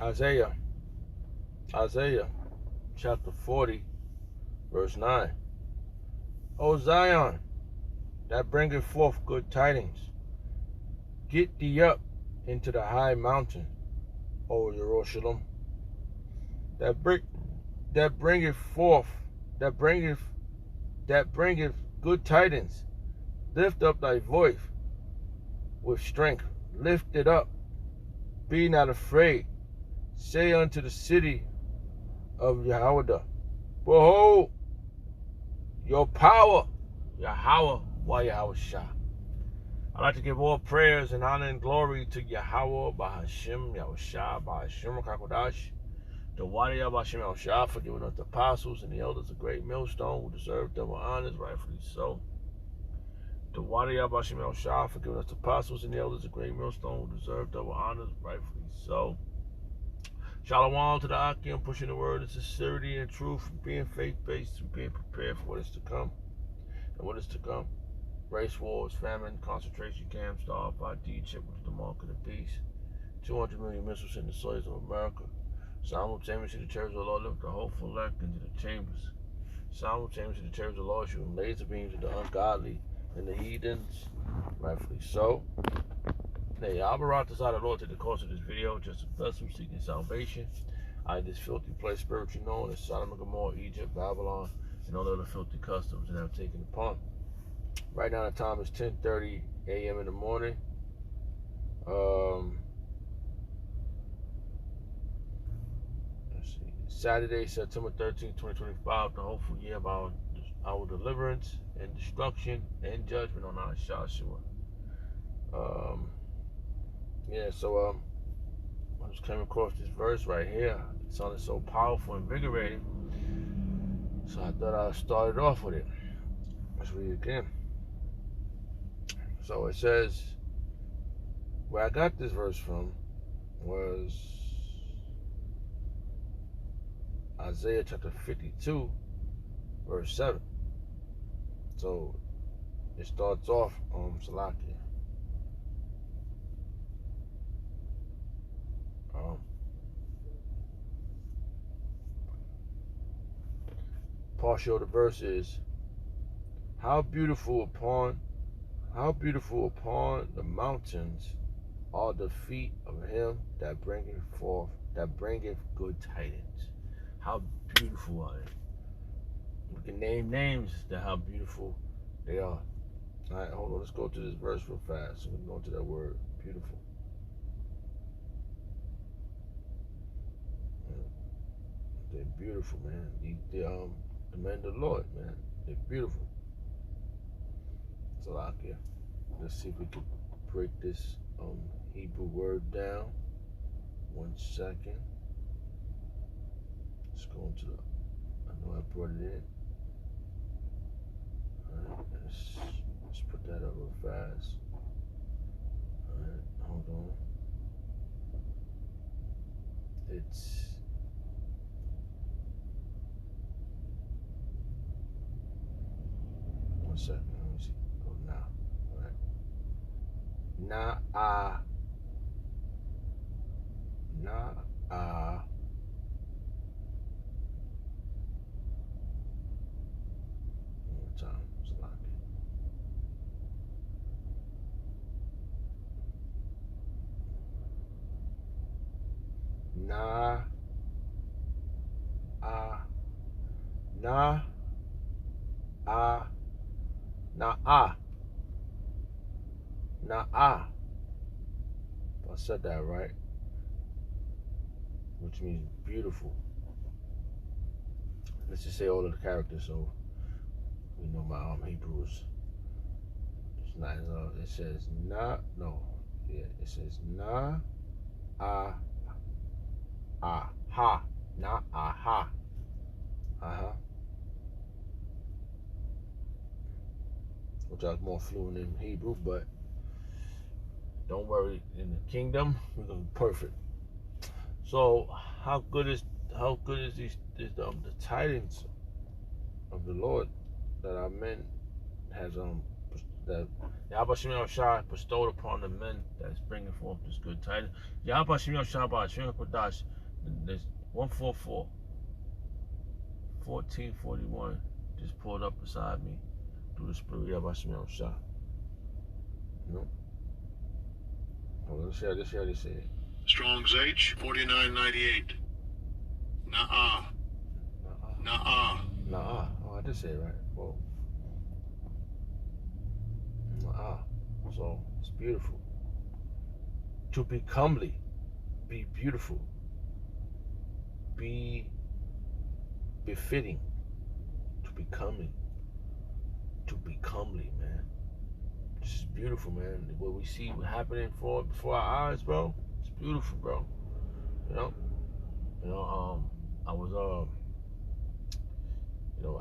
Isaiah, Isaiah chapter 40, verse 9. O Zion, that bringeth forth good tidings, get thee up into the high mountain, O Jerusalem, that bringeth forth, that bringeth good tidings. Lift up thy voice with strength. Lift it up. Be not afraid. Say unto the city of Yahweh, behold, your power, Yahweh, Yahweh Shah. I'd like to give all prayers and honor and glory to Yahweh, Bahashim, Yahweh Shah, Bahashim, Kakodash, the Wadi Bahashim, Yahweh Shah, for giving us the apostles and the elders a great millstone who deserve double honors, rightfully so. The Wadi Bahashim, Yahweh Shah, for giving us the apostles and the elders a great millstone who deserve double honors, rightfully so. Shalom to the Akim, pushing the word of sincerity and truth, being faith-based, and being prepared for what is to come. And what is to come? Race wars, famine, concentration camps, the RFID chip, which is the mark of the beast, 200 million missiles in the soils of America. Simultaneously, the chariots of the Lord lift the hopeful elect into the chambers. Simultaneously, the chariots of the Lord shooting laser beams at the ungodly and the heathens, rightfully so. Hey, I'll brought this out of the Lord to the course of this video, just a vessel seeking salvation out of this filthy place, spiritually known as Sodom and Gomorrah, Egypt, Babylon, and all other filthy customs that have taken upon. Right now the time is 10:30 a.m. in the morning. Let's see. Saturday, September 13th, 2025, the hopeful year of our deliverance and destruction and judgment on our Joshua. I just came across this verse right here. It sounded so powerful and invigorating. So I thought I'd start it off with it. Let's read it again. So it says, where I got this verse from was Isaiah chapter 52, verse 7. So it starts off Salakia. Partial of the verse is, how beautiful upon the mountains are the feet of him that bringeth good tidings. How beautiful are they? We can name names to how beautiful they are. All right, hold on. Let's go to this verse real fast. So we can go to that word, beautiful. They're beautiful, man. The men of the Lord, man. They're beautiful. Salakia. Let's see if we can break this Hebrew word down. 1 second. Let's go into the. I know I brought it in. Alright, let's put that up real fast. Alright, hold on. It's 1 second. Let me see. Oh, now. Alright. Nah, one more time. It's locked. Nah, if I said that right, which means beautiful. Let's just say all of the characters, so we know my Hebrew is. It's not. It says na. No. Yeah. It says na, ha, na, ha. Which I was more fluent in Hebrew, but don't worry. In the kingdom, we're gonna be perfect. So how good is the tidings of the Lord that our men has Yahweh Shem Shah bestowed upon the men that's bringing forth this good tidings. Yahweh Shem Shah Shem Kodash, there's 144, 1441 just pulled up beside me through the spirit of Yahweh Shem Shah. You know? Well, let's see how they say it. Strong's H 4998. Nah. Oh, I did say it right. Whoa. So it's beautiful. To be comely, be beautiful, be befitting, to be comely, man. This is beautiful, man. What we see happening before our eyes, bro. It's beautiful, bro. You know, I was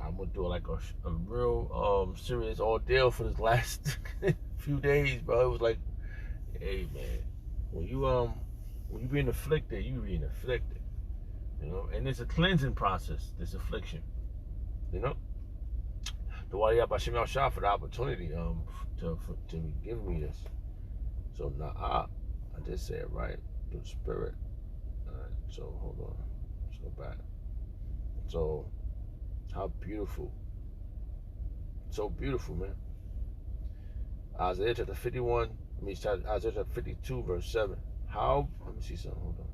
I went through like a real serious ordeal for this last few days, bro. It was like, hey man, when you being afflicted, you being afflicted, you know. And it's a cleansing process, this affliction, you know. The Wali Bashim Shah for the opportunity to give me this. So I did say it right through the spirit. All right, so hold on, let's go back. So how beautiful, so beautiful, man. Isaiah chapter 51, Isaiah chapter 52, verse 7. Let me see something, hold on.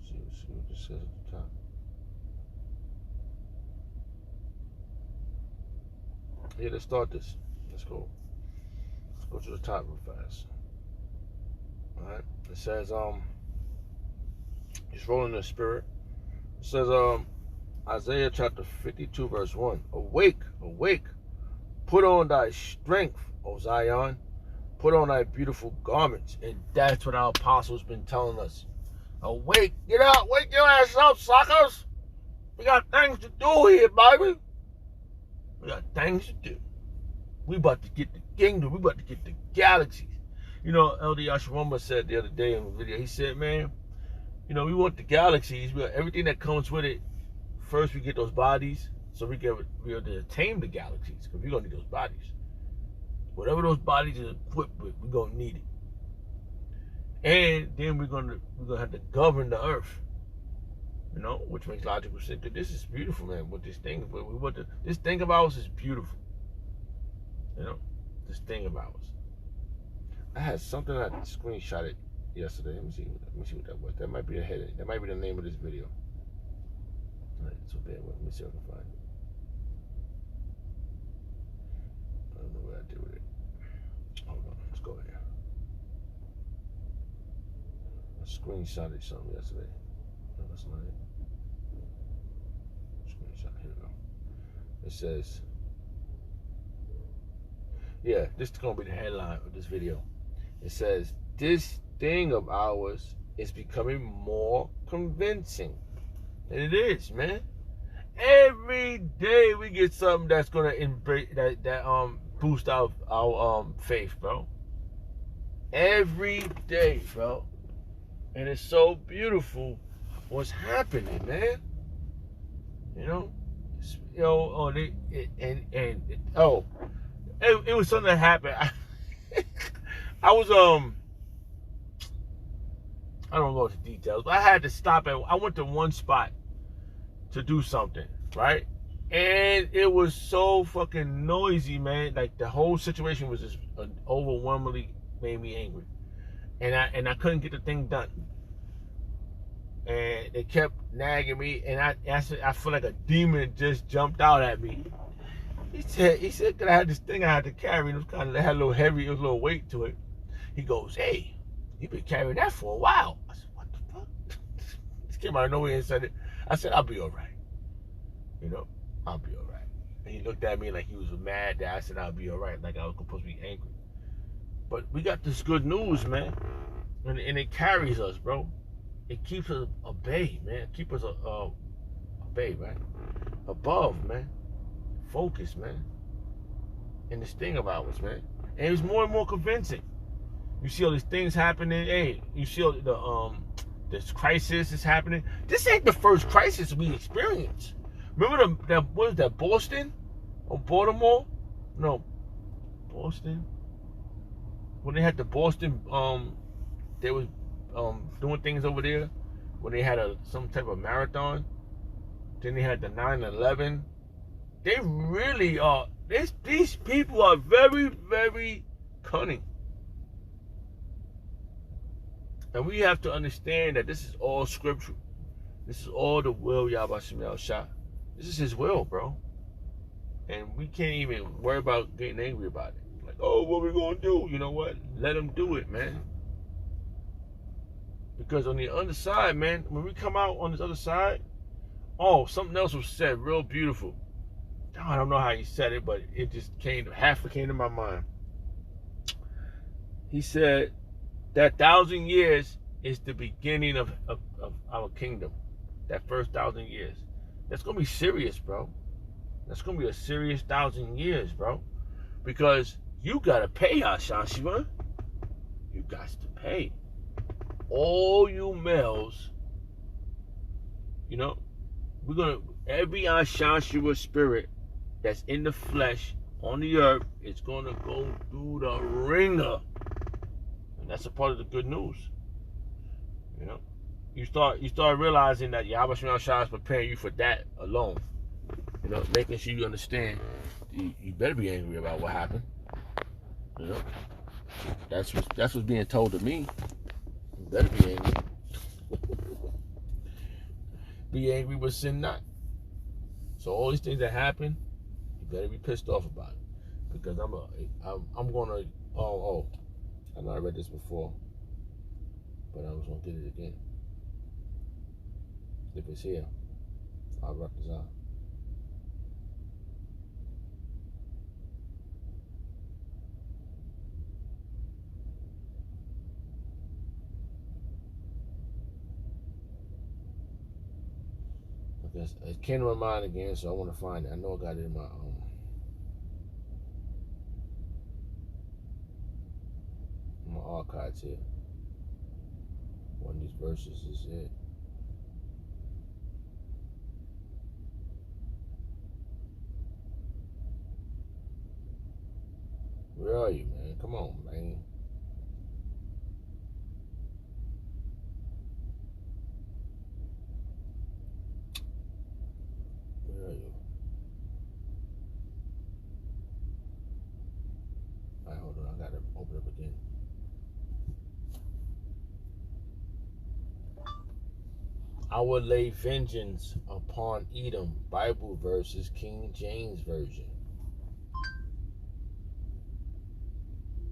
See what this says at the top. Yeah, let's start this. Let's go to the top real fast. Alright, it says, he's rolling the spirit. It says, Isaiah chapter 52, verse 1. Awake, put on thy strength, O Zion, put on thy beautiful garments. And that's what our apostles been telling us. Awake, get out, wake your ass up, suckers. We got things to do here, baby. We got things to do. We about to get the kingdom, we about to get the galaxies. You know, LD Ashrama said the other day in the video, he said, man, you know, we want the galaxies, we want everything that comes with it. First, we get those bodies, so we have to tame the galaxies, because we're going to need those bodies. Whatever those bodies are equipped with, we're going to need it. And then we're going to have to govern the earth, you know, which makes logical sense. This is beautiful, man, what this thing, this thing of ours is beautiful. You know, this thing of ours. I had something I screenshotted yesterday. Let me see what that was. That might be the heading. That might be the name of this video. All right, so bear with me. Let me see if I can find it. I don't know what I did with it. Hold on, let's go here. I screenshotted something yesterday. No, that's not it. Screenshot. Here we go. It says, yeah, this is gonna be the headline of this video. It says, this thing of ours is becoming more convincing. And it is, man. Every day we get something that's gonna embrace that boost our faith, bro. Every day, bro. And it's so beautiful what's happening, man. You know? It was something that happened. I was I don't know the details, but I had to stop I went to one spot to do something, right? And it was so fucking noisy, man. Like the whole situation was just overwhelmingly made me angry. And I couldn't get the thing done. And they kept nagging me, and I feel like a demon just jumped out at me. He said that I had this thing I had to carry, and it had a little heavy, it was a little weight to it. He goes, hey, you've been carrying that for a while. I said, what the fuck? This came out of nowhere and said it. I said, I'll be all right. You know, I'll be all right. And he looked at me like he was mad that I said I'll be all right, like I was supposed to be angry. But we got this good news, man. And it carries us, bro. It keeps us a bay, man. It keeps us a bay, right? Above, man. Focus, man. And this thing of ours, man. And it's more and more convincing. You see all these things happening. Hey, you see all this crisis is happening. This ain't the first crisis we experienced. Remember what was that, Boston or Baltimore? No, Boston. When they had the Boston, they was doing things over there. When they had some type of marathon. Then they had the 9/11. They really are. These people are very, very cunning. And we have to understand that this is all scriptural. This is all the will Yahweh Shem Shah. This is his will, bro. And we can't even worry about getting angry about it. Like, oh, what we gonna do? You know what? Let him do it, man. Because on the other side, man, when we come out on this other side, oh, something else was said real beautiful. I don't know how he said it, but it just half came to my mind. He said that 1,000 years is the beginning of our kingdom. That first 1,000 years. That's going to be serious, bro. That's going to be a serious 1,000 years, bro. Because you got to pay Ashashima. You got to pay. All you males, you know, we're going to, every Ashashima spirit that's in the flesh on the earth is going to go through the ringer. And that's a part of the good news. You know, you start realizing that Yahweh Shem Shah is preparing you for that alone. You know, making sure you understand. You better be angry about what happened. You know, that's what's being told to me. You better be angry. Be angry, but sin not. So all these things that happen, you better be pissed off about it, because I'm gonna. I know I read this before, but I was gonna get it again. If it's here, I'll rock this out. Because it came to my mind again, so I want to find it. I know I got it in my archives here. One of these verses is it. Where are you, man? Come on, man. Where are you? Alright, hold on. I gotta open up again. I will lay vengeance upon Edom. Bible verses, King James Version.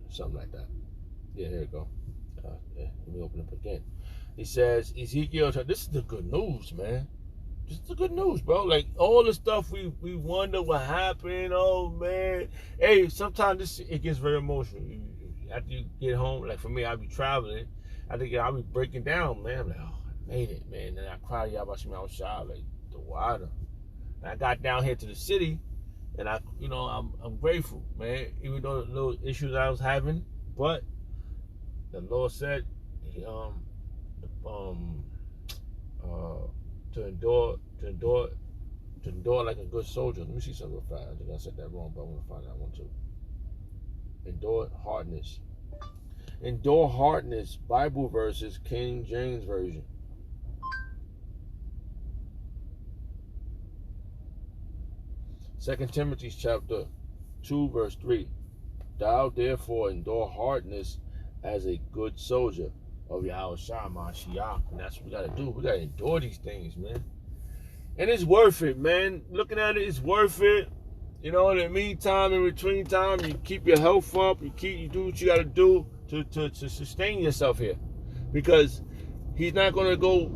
Something like that. Yeah, here we go. Let me open up again. He says, Ezekiel, this is the good news, man. This is the good news, bro. Like, all the stuff we wonder what happened. Oh, man. Hey, sometimes it gets very emotional. After you get home, like for me, I'll be traveling. I'll be breaking down, man. I'm like, oh, I made it, man. And I cried Yahweh Shem Shah, like the water. And I got down here to the city, and I'm grateful, man. Even though the little issues I was having, but the Lord said, to endure like a good soldier. Let me see something real fast. I think I said that wrong, but I want to find that one too. Endure hardness. Endure hardness. Bible verses, King James Version. Second Timothy chapter 2, verse 3. Thou therefore endure hardness as a good soldier of Yahweh Shah Mashiach. And that's what we gotta do. We gotta endure these things, man. And it's worth it, man. Looking at it, it's worth it. You know, in the meantime, in between time, you keep your health up, you do what you gotta do to sustain yourself here. Because he's not gonna go,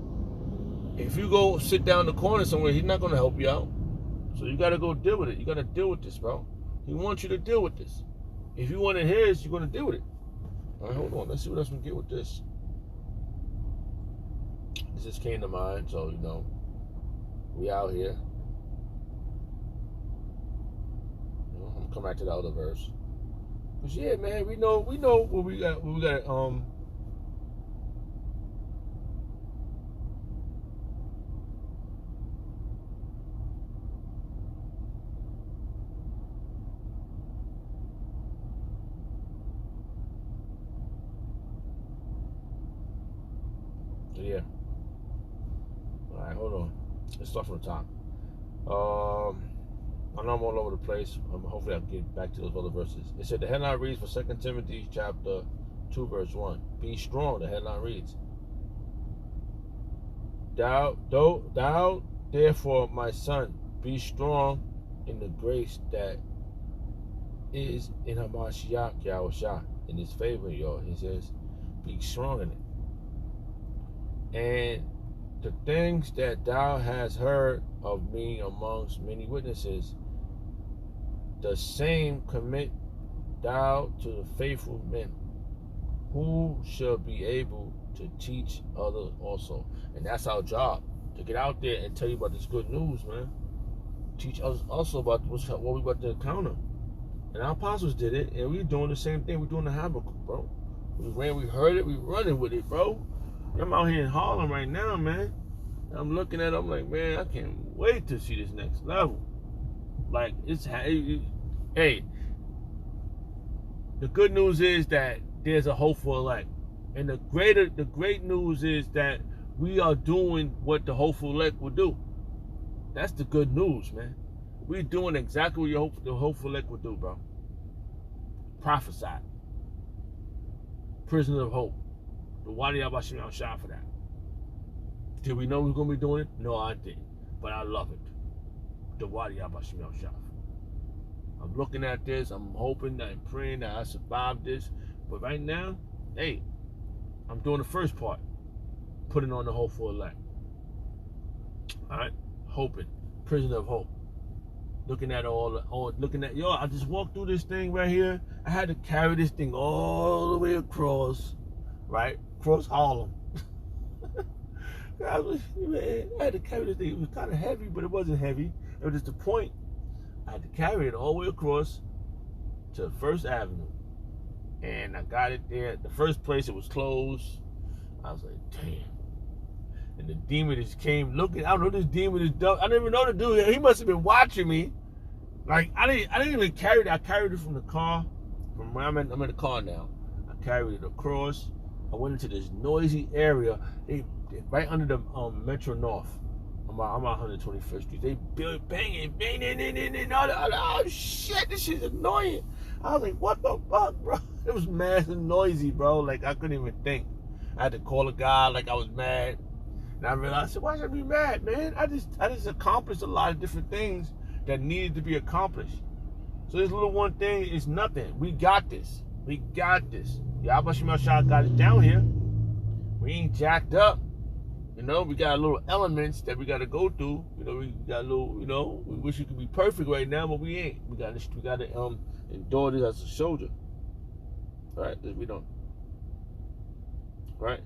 if you go sit down in the corner somewhere, he's not gonna help you out. So you gotta go deal with it. You gotta deal with this, bro. He wants you to deal with this. If you wanted his, you're gonna deal with it. All right, hold on. Let's see what else we can get with this. This just came to mind, so you know, we out here. You know, I'm gonna come back to the other verse. Cause yeah, man, we know what we got. Yeah. All right, hold on. Let's start from the top. I know I'm all over the place. Hopefully I'll get back to those other verses. It said the headline reads for 2 Timothy chapter 2 verse 1. Be strong, the headline reads. Thou therefore, my son, be strong in the grace that is in Hamashiach Yahushua, in his favor, y'all. He says, be strong in it. And the things that thou hast heard of me amongst many witnesses, the same commit thou to the faithful men, who shall be able to teach others also. And that's our job, to get out there and tell you about this good news, man. Teach us also about what we about to encounter. And our apostles did it, and we're doing the same thing. We're doing the Habakkuk, bro. We heard it, we running with it, bro. I'm out here in Harlem right now, man. I'm looking at it, I'm like, man, I can't wait to see this next level. Like, hey, the good news is that there's a hopeful elect. And the great news is that we are doing what the hopeful elect will do. That's the good news, man. We're doing exactly what the hopeful elect will do, bro. Prophesy. Prisoner of hope. The Wadi Abashim Al-Shah for that. Did we know we were going to be doing it? No, I didn't. But I love it. The Wadi Abashim Al-Shah. I'm looking at this. I'm hoping and praying that I survive this. But right now, hey, I'm doing the first part. Putting on the hopeful elect. Alright? Hoping. Prisoner of hope. Looking at yo, I just walked through this thing right here. I had to carry this thing all the way across, right? Across Harlem. I had to carry this thing. It was kind of heavy, but it wasn't heavy. It was just the point. I had to carry it all the way across to First Avenue. And I got it there. The first place, it was closed. I was like, damn. And the demon just came looking. I don't know, this demon is dumb. I didn't even know the dude. He must have been watching me. Like, I didn't even carry it. I carried it from the car. From where I'm in the car now. I carried it across. I went into this noisy area. They right under the Metro North. I'm on 125th Street. They banging. Oh shit, this shit's annoying. I was like, what the fuck, bro? It was mad and noisy, bro. Like, I couldn't even think. I had to call a guy like I was mad. And I realized, why should I be mad, man? I just accomplished a lot of different things that needed to be accomplished. So this little one thing is nothing. We got this. We got this. Yahweh Shema Shah got it down here. We ain't jacked up. You know, we got little elements that we got to go through. You know, we got a little, you know, we wish we could be perfect right now, but we ain't. We got to endure this as a soldier. Right? Because we don't. Right?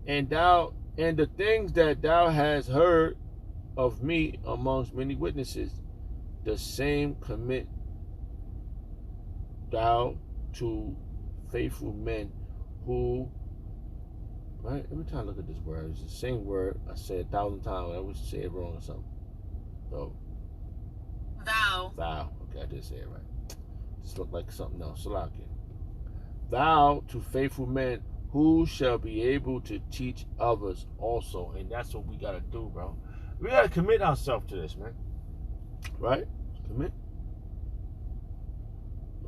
And the things that thou hast heard of me amongst many witnesses, the same commit thou to faithful men who, right? Every time I look at this word, it's the same word I said 1,000 times. I always say it wrong or something. So, thou. Okay, I did say it right. Just looked like something else. Salaki. Thou to faithful men who shall be able to teach others also. And that's what we got to do, bro. We got to commit ourselves to this, man. Right? Commit.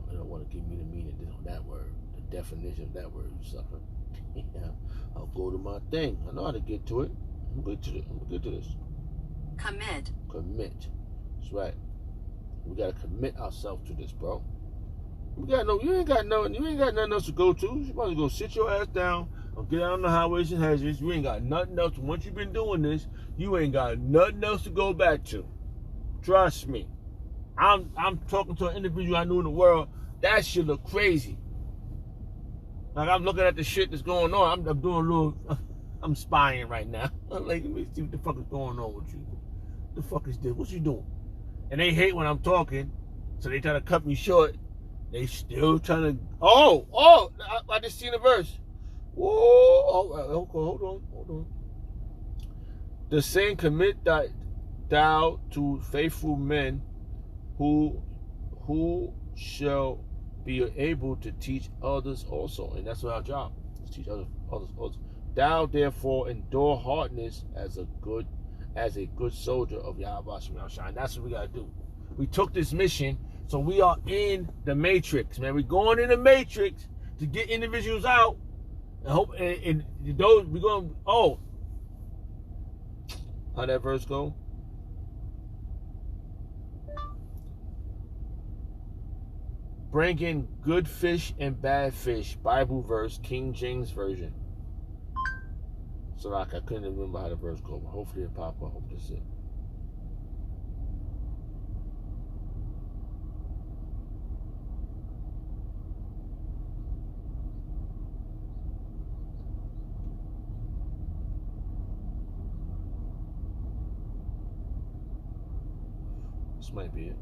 I don't want to give me the meaning of that word, the definition of that word, you sucker. Yeah, I'll go to my thing. I know how to get to it. I'm good to this. Commit. That's right. We got to commit ourselves to this, bro. You ain't got nothing else to go to. You might as well go sit your ass down or get out on the highways and hedges. You ain't got nothing else. Once you've been doing this, you ain't got nothing else to go back to. Trust me. I'm talking to an individual I knew in the world. That shit look crazy. Like, I'm looking at the shit that's going on. I'm doing a little. I'm spying right now. Like, let me see what the fuck is going on with you. The fuck is this? What you doing? And they hate when I'm talking, so they try to cut me short. They still trying to. I just seen a verse. Whoa! Hold on. The same commit thou to faithful men, who shall be able to teach others also, and that's our job. To teach others. Thou therefore endure hardness as a good soldier of Yahweh Shemel Shine. That's what we gotta do. We took this mission, so we are in the matrix, man. We're going in the matrix to get individuals out. And hope and those we're going. Oh, how that verse go? Bring in good fish and bad fish. Bible verse, King James version. So like I couldn't remember how the verse go, but hopefully it pop up. Hope this is it. This might be it.